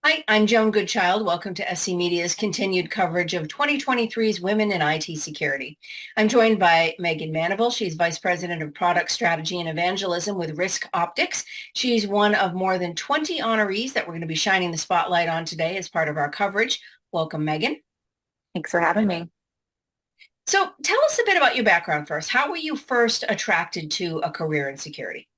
Hi, I'm Joan Goodchild. Welcome to SC Media's continued coverage of 2023's Women in IT Security. I'm joined by Meghan Maneval. She's Vice President of Product Strategy and Evangelism with RiskOptics. She's one of more than 20 honorees that we're going to be shining the spotlight on today as part of our coverage. Welcome, Meghan. Thanks for having me. So tell us a bit about your background first. How were you first attracted to a career in security?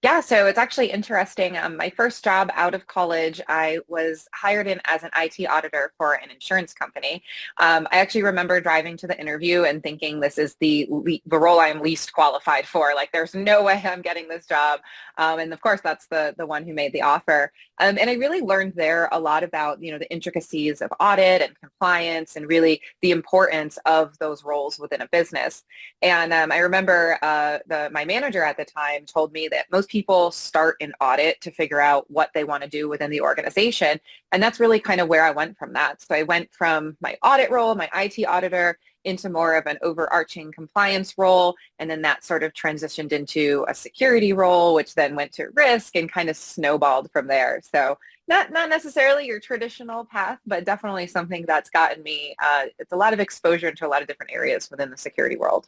Yeah, so it's actually interesting. My first job out of college, I was hired in as an IT auditor for an insurance company. I actually remember driving to the interview and thinking this is the role I am least qualified for. Like, there's no way I'm getting this job. And of course, that's the one who made the offer. And I really learned there a lot about, the intricacies of audit and compliance and really the importance of those roles within a business. And I remember my manager at the time told me that most people start in audit to figure out what they want to do within the organization. And that's really kind of where I went from that. So I went from my audit role, my IT auditor, into more of an overarching compliance role. And then that sort of transitioned into a security role, which then went to risk and kind of snowballed from there. So not necessarily your traditional path, but definitely something that's gotten me, it's a lot of exposure into a lot of different areas within the security world.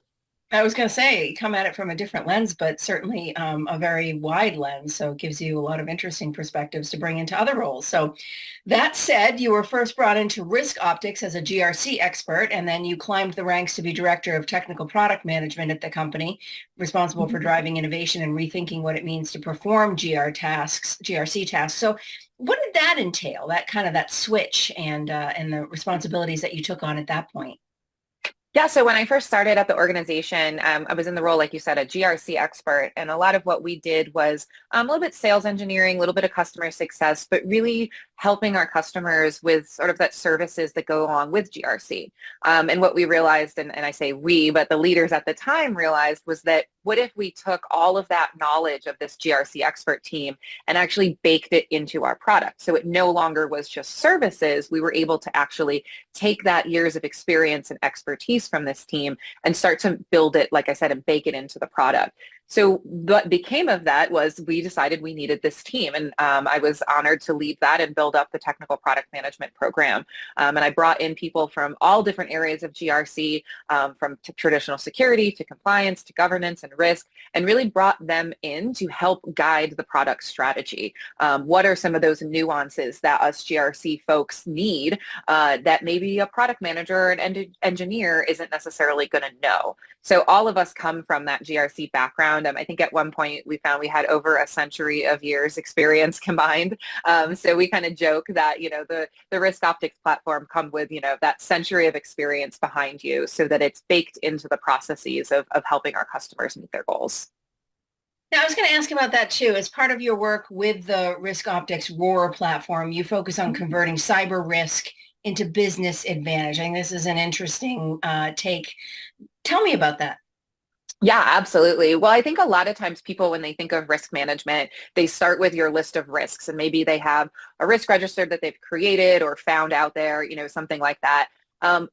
I was going to say, come at it from a different lens, but certainly a very wide lens. So it gives you a lot of interesting perspectives to bring into other roles. So that said, you were first brought into RiskOptics as a GRC expert, and then you climbed the ranks to be director of technical product management at the company, responsible for driving innovation and rethinking what it means to perform GRC tasks. So what did that entail, that switch and the responsibilities that you took on at that point? Yeah, so when I first started at the organization, I was in the role, like you said, a GRC expert. And a lot of what we did was a little bit sales engineering, a little bit of customer success, but really helping our customers with sort of that services that go along with GRC. And what we realized, and I say we, but the leaders at the time realized was that what if we took all of that knowledge of this GRC expert team and actually baked it into our product? So it no longer was just services. We were able to actually take that years of experience and expertise from this team and start to build it, like I said, and bake it into the product. So what became of that was we decided we needed this team. And I was honored to lead that and build up the technical product management program. And I brought in people from all different areas of GRC, from traditional security to compliance to governance and risk, and really brought them in to help guide the product strategy. What are some of those nuances that us GRC folks need that maybe a product manager or an engineer isn't necessarily going to know? So all of us come from that GRC background. I think at one point we found we had over a century of years experience combined. So we kind of joke that, the RiskOptics platform come with, that century of experience behind you so that it's baked into the processes of helping our customers meet their goals. Now, I was going to ask about that too. As part of your work with the RiskOptics ROAR platform, you focus on converting cyber risk into business advantage. I think this is an interesting take. Tell me about that. Yeah, absolutely. Well, I think a lot of times people, when they think of risk management, they start with your list of risks, and maybe they have a risk register that they've created or found out there, something like that.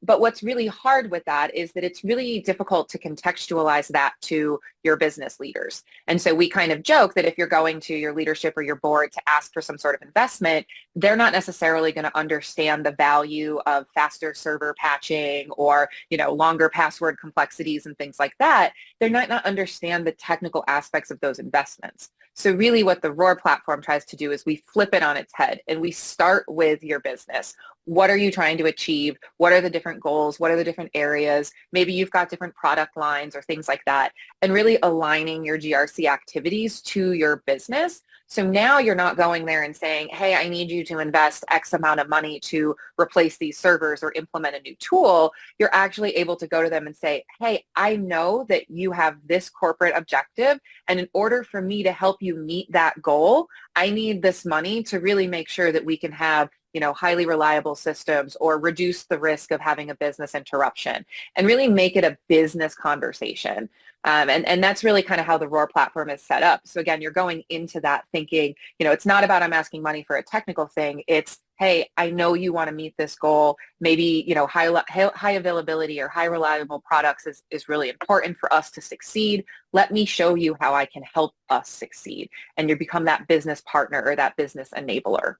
But what's really hard with that is that it's really difficult to contextualize that to your business leaders. And so we kind of joke that if you're going to your leadership or your board to ask for some sort of investment, they're not necessarily going to understand the value of faster server patching or, longer password complexities and things like that. They might not understand the technical aspects of those investments. So really what the ROAR platform tries to do is we flip it on its head and we start with your business. What are you trying to achieve? What are the different goals? What are the different areas? Maybe you've got different product lines or things like that, and really aligning your GRC activities to your business. So now you're not going there and saying, hey, I need you to invest X amount of money to replace these servers or implement a new tool. You're actually able to go to them and say, hey, I know that you have this corporate objective, and in order for me to help you meet that goal, I need this money to really make sure that we can have highly reliable systems or reduce the risk of having a business interruption and really make it a business conversation. And that's really kind of how the ROAR platform is set up. So again, you're going into that thinking, it's not about I'm asking money for a technical thing. It's, hey, I know you want to meet this goal. Maybe, high availability or high reliable products is really important for us to succeed. Let me show you how I can help us succeed. And you become that business partner or that business enabler.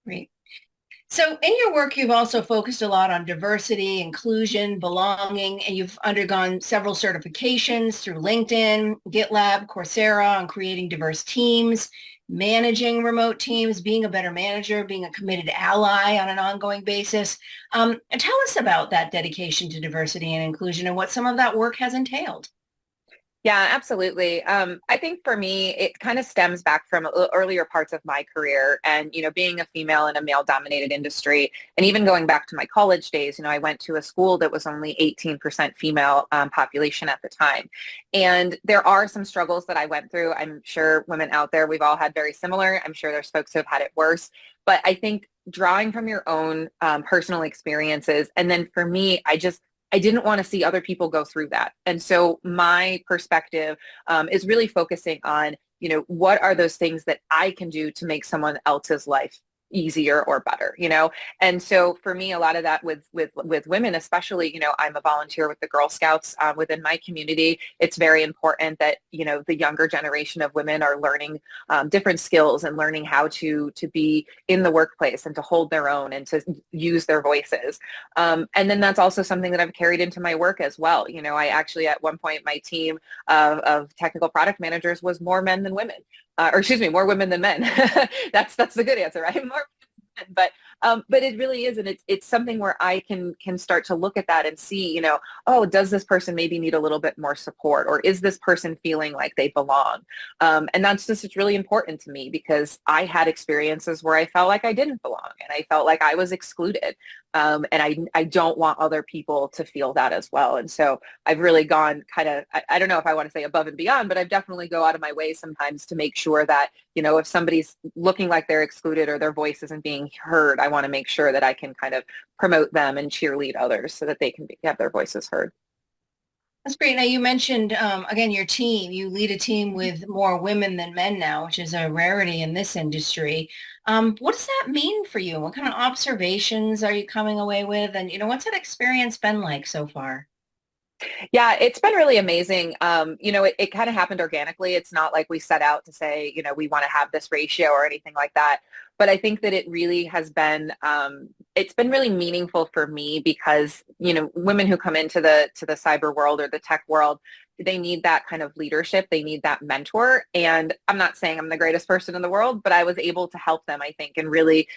Great. So in your work, you've also focused a lot on diversity, inclusion, belonging, and you've undergone several certifications through LinkedIn, GitLab, Coursera on creating diverse teams, managing remote teams, being a better manager, being a committed ally on an ongoing basis. And tell us about that dedication to diversity and inclusion and what some of that work has entailed. Yeah, absolutely. I think for me, it kind of stems back from earlier parts of my career and, being a female in a male-dominated industry, and even going back to my college days, I went to a school that was only 18% female population at the time. And there are some struggles that I went through. I'm sure women out there, we've all had very similar. I'm sure there's folks who have had it worse. But I think drawing from your own personal experiences, and then for me, I didn't want to see other people go through that. And so my perspective is really focusing on, what are those things that I can do to make someone else's life easier or better. And so for me, a lot of that with women, especially, I'm a volunteer with the Girl Scouts within my community. It's very important that, the younger generation of women are learning different skills and learning how to be in the workplace and to hold their own and to use their voices. And then that's also something that I've carried into my work as well. I actually, at one point, my team of technical product managers was more men than women. Or excuse me, more women than men. That's the good answer, right? More women, but it really is, and it's something where I can start to look at that and see, oh, does this person maybe need a little bit more support, or is this person feeling like they belong? And that's just, it's really important to me because I had experiences where I felt like I didn't belong and I felt like I was excluded. And I don't want other people to feel that as well. And so I've really gone kind of, I don't know if I want to say above and beyond, but I've definitely go out of my way sometimes to make sure that, if somebody's looking like they're excluded or their voice isn't being heard, I want to make sure that I can kind of promote them and cheerlead others so that they can have their voices heard. That's great. Now you mentioned, again, your team. You lead a team with more women than men now, which is a rarity in this industry. What does that mean for you? What kind of observations are you coming away with? And, what's that experience been like so far? Yeah, it's been really amazing. It kind of happened organically. It's not like we set out to say, we want to have this ratio or anything like that. But I think that it really has been, it's been really meaningful for me because, women who come into the cyber world or the tech world, they need that kind of leadership. They need that mentor. And I'm not saying I'm the greatest person in the world, but I was able to help them, I think, and really,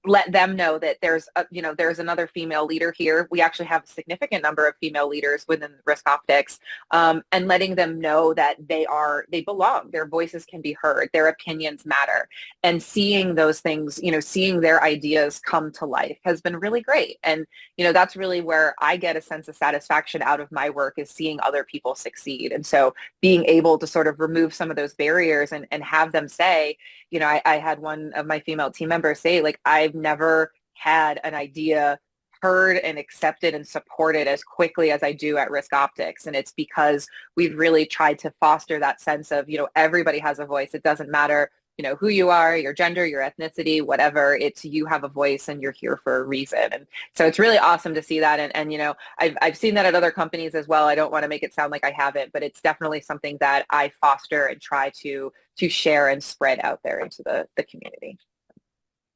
let them know that there's another female leader here. We actually have a significant number of female leaders within RiskOptics, and letting them know that they belong. Their voices can be heard. Their opinions matter. And seeing those things, seeing their ideas come to life has been really great. And, that's really where I get a sense of satisfaction out of my work, is seeing other people succeed. And so being able to sort of remove some of those barriers and have them say, I had one of my female team members say, like, I've never had an idea heard and accepted and supported as quickly as I do at RiskOptics. And it's because we've really tried to foster that sense of, everybody has a voice. It doesn't matter, who you are, your gender, your ethnicity, whatever. It's, you have a voice and you're here for a reason. And so it's really awesome to see that. And I've seen that at other companies as well. I don't want to make it sound like I haven't, but it's definitely something that I foster and try to share and spread out there into the community.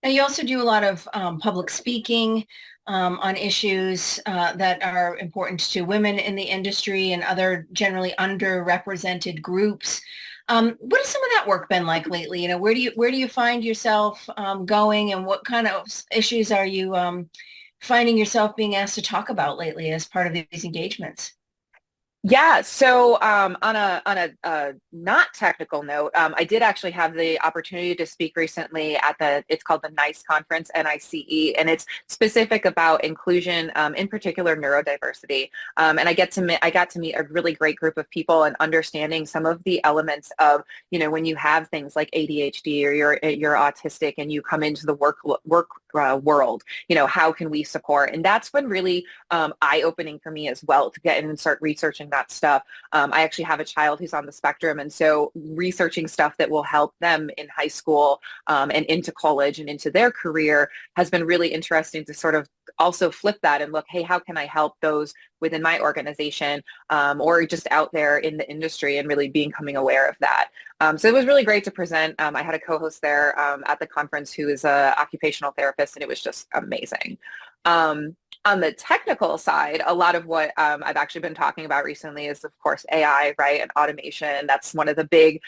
Now, you also do a lot of public speaking on issues that are important to women in the industry and other generally underrepresented groups. What has some of that work been like lately? Where do you find yourself going, and what kind of issues are you finding yourself being asked to talk about lately as part of these engagements? Yeah, so on a not technical note, I did actually have the opportunity to speak recently at it's called the NICE conference, NICE, and it's specific about inclusion, in particular neurodiversity. And I got to meet a really great group of people and understanding some of the elements of, when you have things like ADHD or you're autistic and you come into the work world, how can we support? And that's been really eye-opening for me as well, to get in and start researching that stuff. I actually have a child who's on the spectrum, and so researching stuff that will help them in high school and into college and into their career has been really interesting to sort of also flip that and look, hey, how can I help those within my organization, or just out there in the industry, and really becoming aware of that. So it was really great to present. I had a co-host there at the conference who is an occupational therapist, and it was just amazing. On the technical side, a lot of what I've actually been talking about recently is, of course, AI, right, and automation. That's one of the big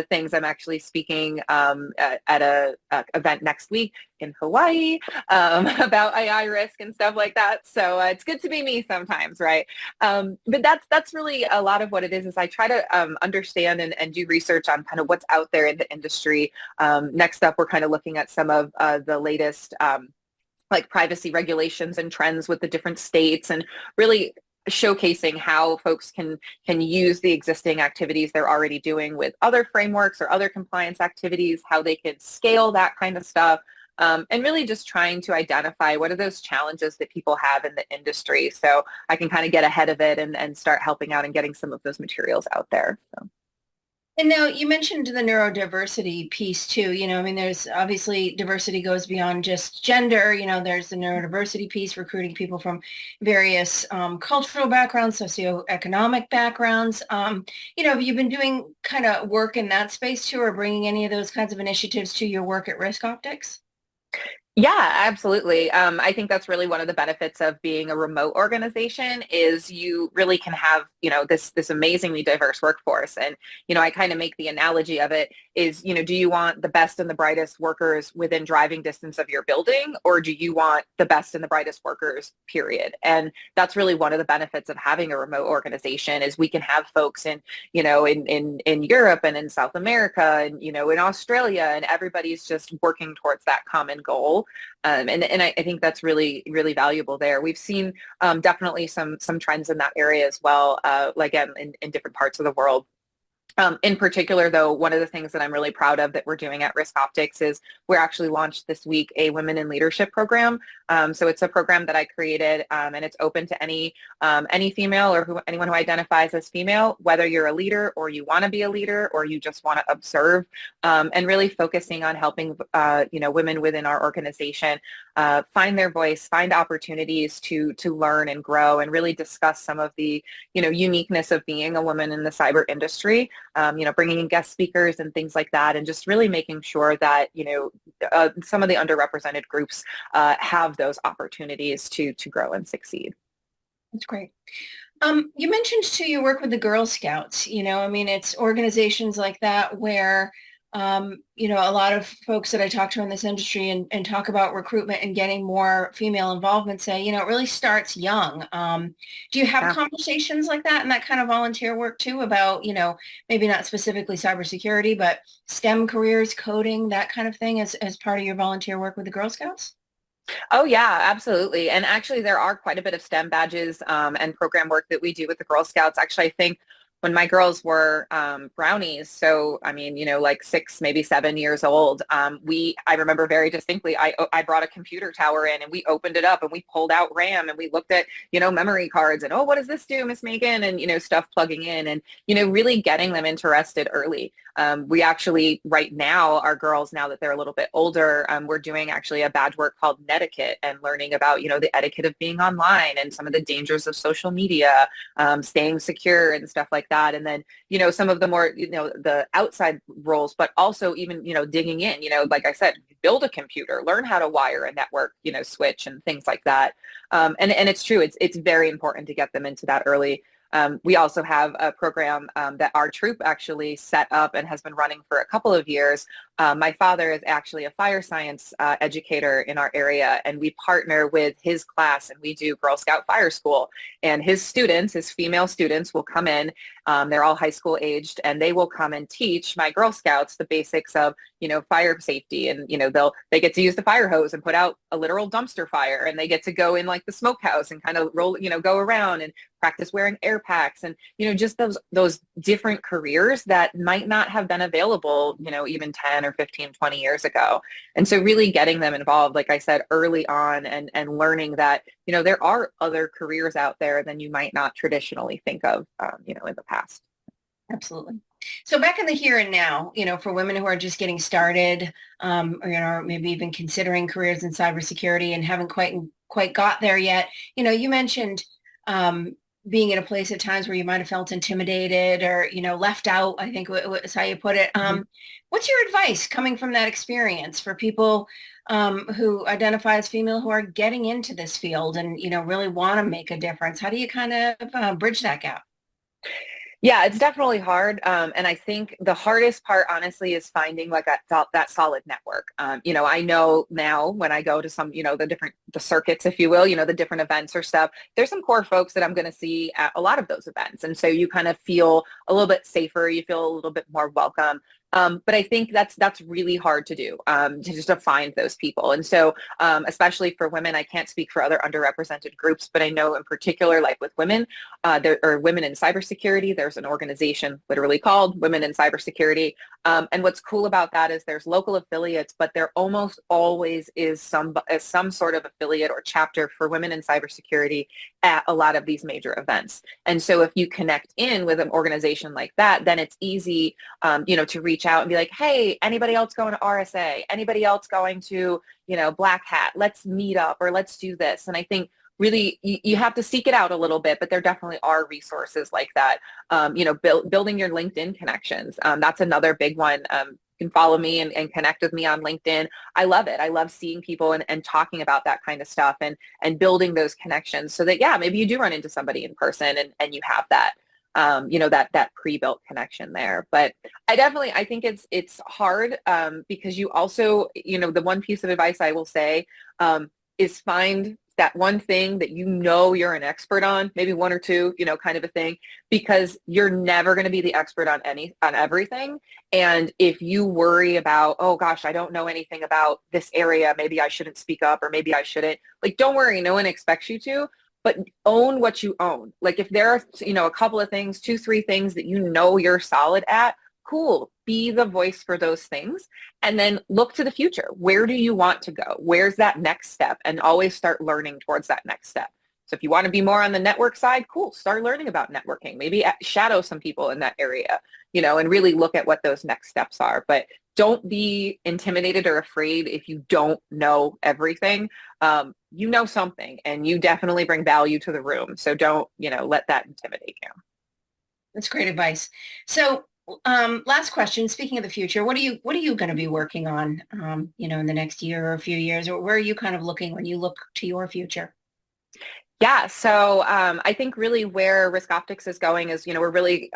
things. I'm actually speaking at a event next week in Hawaii about AI risk and stuff like that. So it's good to be me sometimes, right? But that's really a lot of what it is I try to understand and do research on kind of what's out there in the industry. Next up, we're kind of looking at some of the latest like privacy regulations and trends with the different states, and really showcasing how folks can use the existing activities they're already doing with other frameworks or other compliance activities, how they can scale that kind of stuff, and really just trying to identify what are those challenges that people have in the industry, so I can kind of get ahead of it and start helping out and getting some of those materials out there. So. And now you mentioned the neurodiversity piece too. I mean, there's obviously diversity goes beyond just gender. There's the neurodiversity piece, recruiting people from various cultural backgrounds, socioeconomic backgrounds. Have you been doing kind of work in that space too, or bringing any of those kinds of initiatives to your work at RiskOptics? Yeah, absolutely. I think that's really one of the benefits of being a remote organization is you really can have, this amazingly diverse workforce. And, I kind of make the analogy of it is, do you want the best and the brightest workers within driving distance of your building, or do you want the best and the brightest workers, period? And that's really one of the benefits of having a remote organization is we can have folks in Europe and in South America and, in Australia, and everybody's just working towards that common goal. And I think that's really, really valuable there. We've seen definitely some trends in that area as well, again, in different parts of the world. In particular, though, one of the things that I'm really proud of that we're doing at RiskOptics is we're actually launched this week a Women in Leadership program. So it's a program that I created, and it's open to any female or anyone who identifies as female, whether you're a leader or you want to be a leader or you just want to observe, and really focusing on helping women within our organization find their voice, find opportunities to learn and grow, and really discuss some of the uniqueness of being a woman in the cyber industry. Bringing in guest speakers and things like that, and just really making sure that, some of the underrepresented groups have those opportunities to grow and succeed. That's great. You mentioned too, you work with the Girl Scouts, it's organizations like that where, a lot of folks that I talk to in this industry and talk about recruitment and getting more female involvement say, it really starts young. Do you have conversations like that and that kind of volunteer work too about, maybe not specifically cybersecurity, but STEM careers, coding, that kind of thing as part of your volunteer work with the Girl Scouts? Oh yeah, absolutely. And actually there are quite a bit of STEM badges and program work that we do with the Girl Scouts. Actually, I think when my girls were brownies, so I mean, like 6, maybe 7 years old, I remember very distinctly, I brought a computer tower in and we opened it up and we pulled out RAM and we looked at, memory cards and, oh, what does this do, Miss Megan? And, stuff plugging in and, really getting them interested early. We actually, right now, our girls, now that they're a little bit older, we're doing actually a badge work called Netiquette and learning about, the etiquette of being online and some of the dangers of social media, staying secure and stuff like that. And then, some of the more, the outside roles, but also even, digging in, like I said, build a computer, learn how to wire a network, switch and things like that. And it's true. It's very important to get them into that early. We also have a program that our troop actually set up and has been running for a couple of years. My father is actually a fire science educator in our area, and we partner with his class and we do Girl Scout Fire School. And his students, his female students, will come in. They're all high school aged, and they will come and teach my Girl Scouts the basics of, fire safety. And, they get to use the fire hose and put out a literal dumpster fire, and they get to go in like the smokehouse and kind of roll, go around and practice wearing air packs and, just those different careers that might not have been available, even 10 or 15, 20 years ago. And so really getting them involved, like I said, early on and learning that, there are other careers out there than you might not traditionally think of, in the past. Absolutely. So back in the here and now, for women who are just getting started, or, maybe even considering careers in cybersecurity and haven't quite got there yet. You know, you mentioned being in a place at times where you might have felt intimidated or, you know, left out, I think was how you put it. Mhm. What's your advice coming from that experience for people who identify as female who are getting into this field and, you know, really want to make a difference? How do you kind of bridge that gap? Yeah, it's definitely hard. And I think the hardest part, honestly, is finding like that solid network. I know now when I go to some, the circuits, if you will, the different events or stuff, there's some core folks that I'm going to see at a lot of those events. And so you kind of feel a little bit safer. You feel a little bit more welcome. But I think that's really hard to do, to just to find those people. And so, especially for women, I can't speak for other underrepresented groups, but I know in particular, like with women, there are women in cybersecurity. There's an organization literally called Women in Cybersecurity. And what's cool about that is there's local affiliates, but there almost always is some sort of affiliate or chapter for women in cybersecurity at a lot of these major events. And so if you connect in with an organization like that, then it's easy, to reach out and be like, hey, anybody else going to RSA? Anybody else going to, Black Hat? Let's meet up or let's do this. And I think really you have to seek it out a little bit, but there definitely are resources like that. Building your LinkedIn connections. That's another big one. You can follow me and connect with me on LinkedIn. I love it. I love seeing people and talking about that kind of stuff and building those connections so that, yeah, maybe you do run into somebody in person and you have that, that pre-built connection there. But I think it's hard because you also, the one piece of advice I will say is find that one thing that you're an expert on, maybe one or two, kind of a thing, because you're never going to be the expert on everything. And if you worry about, oh gosh, I don't know anything about this area, maybe I shouldn't speak up or maybe I shouldn't, like, don't worry, no one expects you to, but own what you own. Like if there are, a couple of things, 2, 3 things that you're solid at, cool, be the voice for those things. And then look to the future. Where do you want to go? Where's that next step? And always start learning towards that next step. So if you want to be more on the network side, cool, start learning about networking. Maybe shadow some people in that area, and really look at what those next steps are. But don't be intimidated or afraid if you don't know everything. You know something and you definitely bring value to the room. So don't, let that intimidate you. That's great advice. So last question, speaking of the future, what are you going to be working on, in the next year or a few years, or where are you kind of looking when you look to your future? Yeah, so I think really where RiskOptics is going is, we're really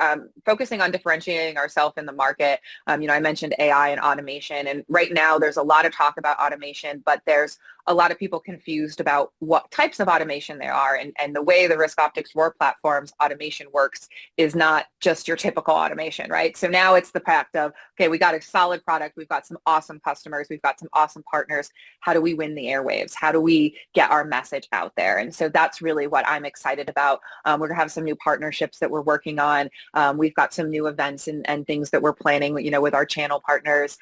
focusing on differentiating ourselves in the market. I mentioned AI and automation, and right now there's a lot of talk about automation, but there's a lot of people confused about what types of automation there are. And the way the RiskOptics War platform's automation works is not just your typical automation, right? So now it's the fact of, okay, we got a solid product. We've got some awesome customers. We've got some awesome partners. How do we win the airwaves? How do we get our message out there? And so that's really what I'm excited about. We're going to have some new partnerships that we're working on. We've got some new events and things that we're planning, with our channel partners,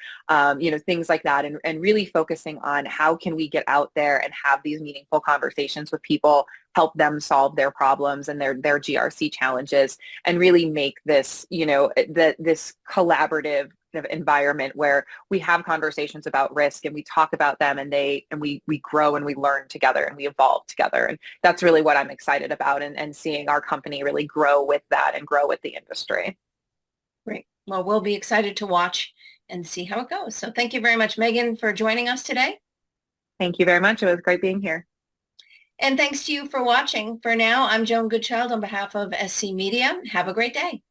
things like that. And really focusing on how can we get out there and have these meaningful conversations with people, help them solve their problems and their GRC challenges, and really make this, this collaborative environment where we have conversations about risk and we talk about them and we grow and we learn together and we evolve together. And that's really what I'm excited about, and seeing our company really grow with that and grow with the industry. Great. Well, we'll be excited to watch and see how it goes. So thank you very much, Meghan, for joining us today. Thank you very much. It was great being here. And thanks to you for watching. For now, I'm Joan Goodchild on behalf of SC Media. Have a great day.